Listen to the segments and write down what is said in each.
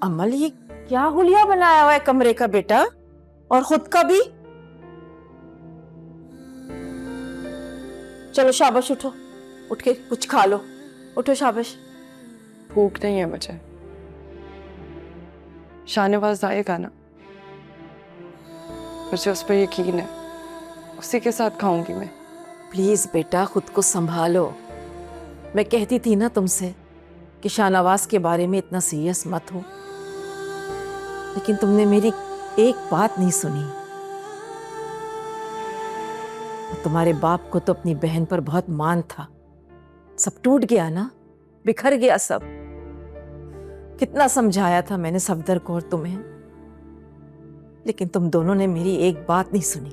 अमल, ये क्या हुलिया बनाया हुआ है कमरे का बेटा, और खुद का भी। चलो शाबाश, उठो, उठ के कुछ खा लो, उठो शाबाश। भूख नहीं है मुझे। शाहनवाज आएगा ना, मुझे उस पर यकीन है, उसी के साथ खाऊंगी मैं। प्लीज बेटा, खुद को संभालो। मैं कहती थी ना तुमसे कि शाहनवाज के बारे में इतना सीरियस मत हो, लेकिन तुमने मेरी एक बात नहीं सुनी। तुम्हारे बाप को तो अपनी बहन पर बहुत मान था, सब टूट गया ना, बिखर गया सब। कितना समझाया था मैंने सफदर को और तुम्हें, लेकिन तुम दोनों ने मेरी एक बात नहीं सुनी।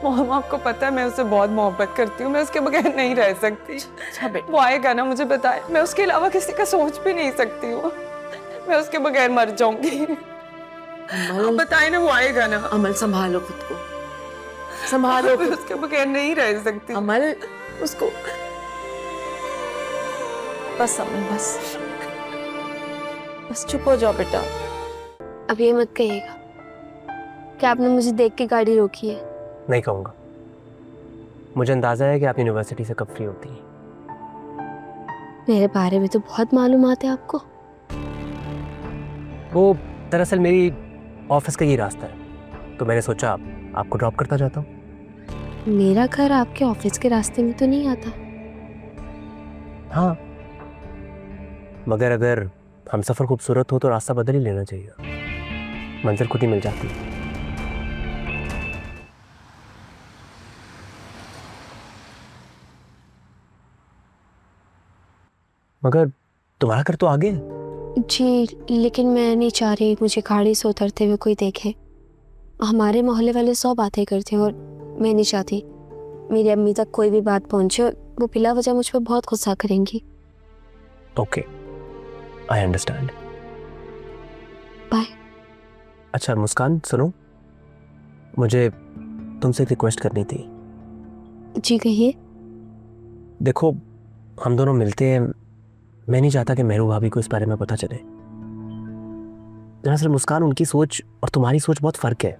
मोहम्मद, आपको पता है मैं उससे बहुत मोहब्बत करती हूँ, मैं उसके बगैर नहीं रह सकती। अच्छा बेटा, वो आएगा ना, मुझे बताए, मैं उसके अलावा किसी का सोच भी नहीं सकती हूँ। मैं उसके बगैर मर जाऊंगी। आप अमल, बताए ना, वो आएगा ना। अमल संभालो खुद को, संभालो मैं खुद उसके बगैर नहीं रह सकती। को। अमल, उसको बस, अमल बस, बस चुप हो जाओ बेटा। अब ये मत कहिएगा कि आपने मुझे देख के गाड़ी रोकी है। नहीं कहूँगा। मुझे अंदाजा है कि आप यूनिवर्सिटी से कब फ्री होती हैं। मेरे बारे में तो बहुत मालूमात है आपको। वो दरअसल मेरी ऑफिस का ये रास्ता है, तो मैंने सोचा आपको ड्रॉप करता जाता हूँ। मेरा घर आपके ऑफिस के रास्ते में तो नहीं आता। हाँ, मगर अगर हम सफ़र खूबसूरत हो तो रास्ता बदल ही लेना चाहिए, मंजिल खुद ही मिल जाती है। मगर तुम्हारा घर तो आगे है। जी, लेकिन मैं नहीं चाह रही मुझे गाड़ी से उतरते हुए कोई देखे। हमारे मोहल्ले वाले 100 बातें करते हैं और मैं नहीं चाहती मेरी अम्मी तक कोई भी बात पहुंचे और वो बिला वजह मुझ पर बहुत गुस्सा करेंगी। Okay, I understand. बाय। अच्छा मुस्कान, सुनो, मुझे तुमसे एक रिक्वेस्ट करनी थी। जी कहिए। देखो, हम दोनों मिलते हैं, मैं नहीं चाहता कि मेहरू भाभी को इस बारे में पता चले। दरअसल मुस्कान, उनकी सोच और तुम्हारी सोच बहुत फर्क है,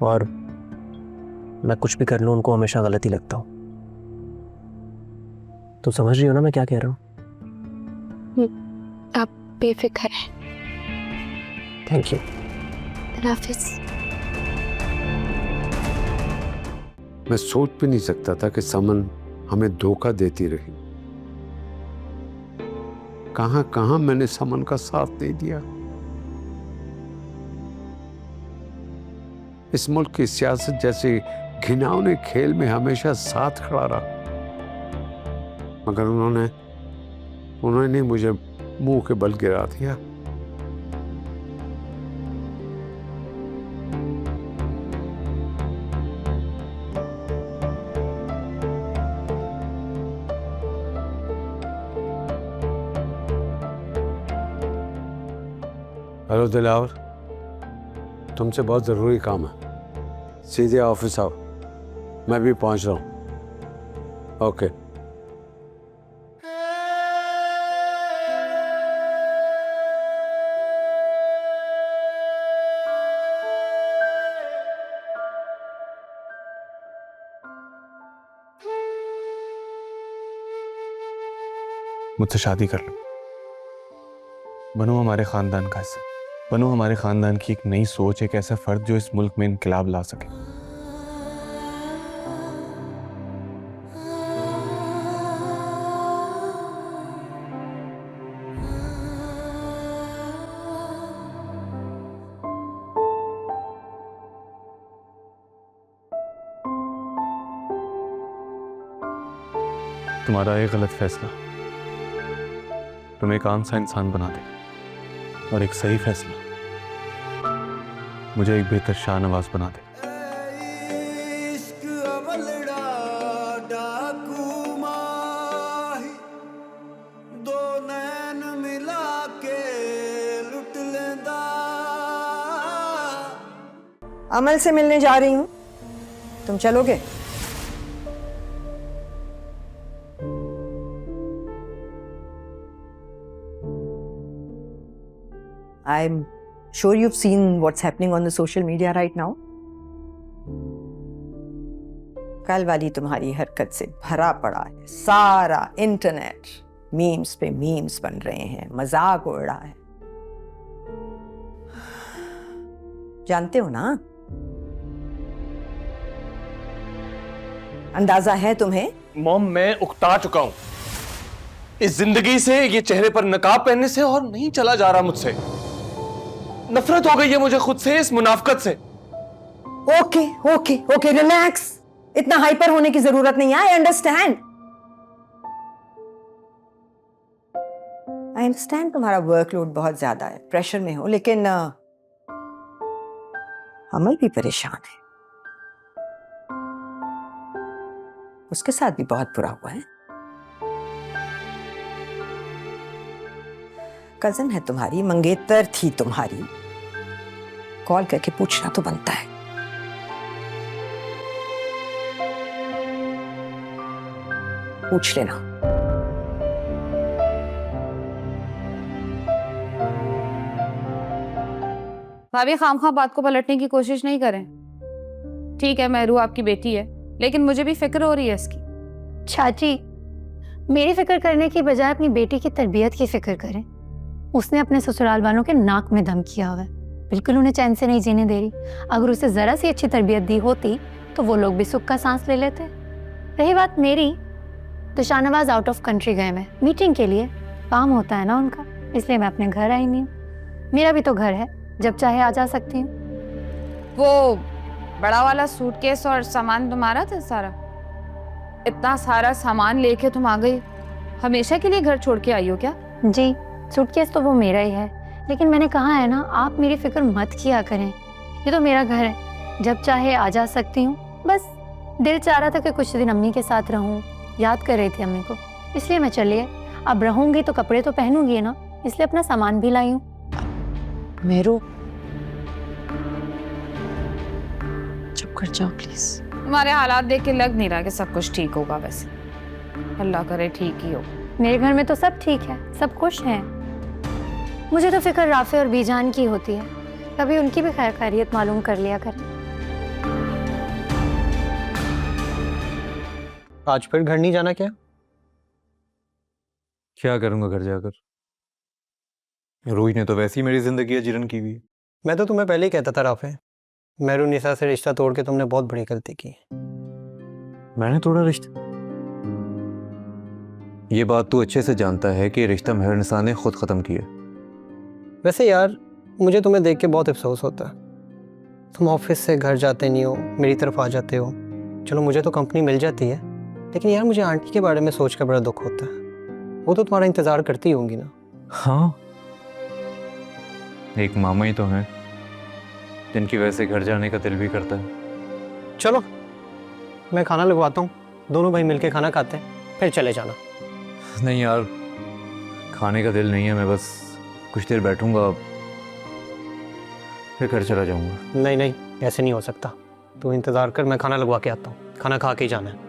और मैं कुछ भी कर लूं उनको हमेशा गलत ही लगता हूं। तुम समझ रही हो ना मैं क्या कह रहा हूं? आप बेफिक्र हैं। Thank you. हाफिज। मैं सोच भी नहीं सकता था कि समन हमें धोखा देती रही। कहां कहां मैंने समन का साथ नहीं दिया। इस मुल्क की सियासत जैसे घिनौने खेल में हमेशा साथ खड़ा रहा, मगर उन्होंने मुझे मुंह के बल गिरा दिया। हेलो दिलावर, तुमसे बहुत ज़रूरी काम है, सीधे ऑफिस आओ, मैं भी पहुंच रहा हूं। ओके। मुझसे शादी कर लो, बनो हमारे खानदान का हिस्सा, बनो हमारे खानदान की एक नई सोच, एक ऐसा फर्द जो इस मुल्क में इनकलाब ला सके। तुम्हारा एक गलत फैसला तुम्हें एक आम सा इंसान बना दे, और एक सही फैसला मुझे एक बेहतर शाहनवाज बना दे। अमल से मिलने जा रही हूँ, तुम चलोगे? I'm sure you've seen what's happening on the social media right now. कल वाली तुम्हारी हरकत से भरा पड़ा है सारा इंटरनेट, मीम्स पे मीम्स बन रहे हैं, मजाक उड़ रहा है। जानते हो ना, अंदाजा है तुम्हें? मॉम, मैं उकता चुका हूं इस जिंदगी से, ये चेहरे पर नकाब पहनने से, और नहीं चला जा रहा मुझसे। नफरत हो गई है मुझे खुद से, इस मुनाफकत से। ओके ओके ओके, रिलैक्स, इतना हाइपर होने की जरूरत नहीं है। आई अंडरस्टैंड तुम्हारा वर्कलोड बहुत ज्यादा है, प्रेशर में हो, लेकिन अमल भी परेशान है, उसके साथ भी बहुत बुरा हुआ है। कजन है तुम्हारी, मंगेतर थी तुम्हारी, कॉल करके पूछना तो बनता है। पूछ लेना। भाभी खामखा बात को पलटने की कोशिश नहीं करें। ठीक है, मेहरू आपकी बेटी है, लेकिन मुझे भी फिक्र हो रही है इसकी। चाची, मेरी फिक्र करने की बजाय अपनी बेटी की तरबियत की फिक्र करें। उसने अपने ससुराल वालों के नाक में दम किया हुआ है, बिल्कुल उन्हें चैन से नहीं जीने दे रही। अगर उसे जरा सी अच्छी तरबियत दी होती तो वो लोग भी सुख का सांस ले लेते। रही बात मेरी, तो शाहनवाज आउट ऑफ कंट्री गए मैं मीटिंग के लिए, काम होता है ना उनका, इसलिए मैं अपने घर आई नहीं हूँ। मेरा भी तो घर है, जब चाहे आ जा सकती हूँ। वो बड़ा वाला सूटकेस और सामान तुम्हारा था सारा? इतना सारा सामान लेके तुम आ गई? हमेशा के लिए घर छोड़ के आई हो क्या? जी, सूटकेस तो वो मेरा ही है, लेकिन मैंने कहा है ना, आप मेरी फिक्र मत किया करें। ये तो मेरा घर है, जब चाहे आ जा सकती हूँ। बस दिल चाह रहा था कि कुछ दिन अम्मी के साथ रहूँ, याद कर रही थी अम्मी को, इसलिए मैं चली है। अब रहूँगी तो कपड़े तो पहनूंगी ना, इसलिए अपना सामान भी लाई हूँ। मेरू, चुप कर जाओ प्लीज। तुम्हारे हालात देख के लग नहीं रहा कि सब कुछ ठीक होगा। वैसे अल्लाह करे ठीक ही हो। मेरे घर में तो सब ठीक है, सब खुश हैं। मुझे तो फिक्र राफे और बीजान की होती है, कभी उनकी भी खैर खैरियत मालूम कर लिया कर। आज फिर घर नहीं जाना क्या? क्या करूंगा घर जाकर? रूही ने तो वैसे ही मेरी जिंदगी अजीरन की हुई है। मैं तो तुम्हें पहले ही कहता था राफे, मेहरू निसा से रिश्ता तोड़ के तुमने बहुत बड़ी गलती की। मैंने तोड़ा रिश्ता? ये बात तू अच्छे से जानता है कि रिश्ता मेहर निसा ने खुद खत्म किया। वैसे यार, मुझे तुम्हें देख के बहुत अफसोस होता है। तुम ऑफिस से घर जाते नहीं हो, मेरी तरफ आ जाते हो। चलो मुझे तो कंपनी मिल जाती है, लेकिन यार मुझे आंटी के बारे में सोच कर बड़ा दुख होता है। वो तो तुम्हारा इंतजार करती होंगी ना? हाँ, एक मामा ही तो हैं जिनकी वजह से घर जाने का दिल भी करता है। चलो मैं खाना लगवाता हूँ, दोनों भाई मिलके खाना खाते हैं, फिर चले जाना। नहीं यार, खाने का दिल नहीं है, मैं बस कुछ देर बैठूंगा फिर घर चला जाऊंगा। नहीं नहीं, ऐसे नहीं हो सकता। तू इंतज़ार कर, मैं खाना लगवा के आता हूँ, खाना खा के ही जाना है।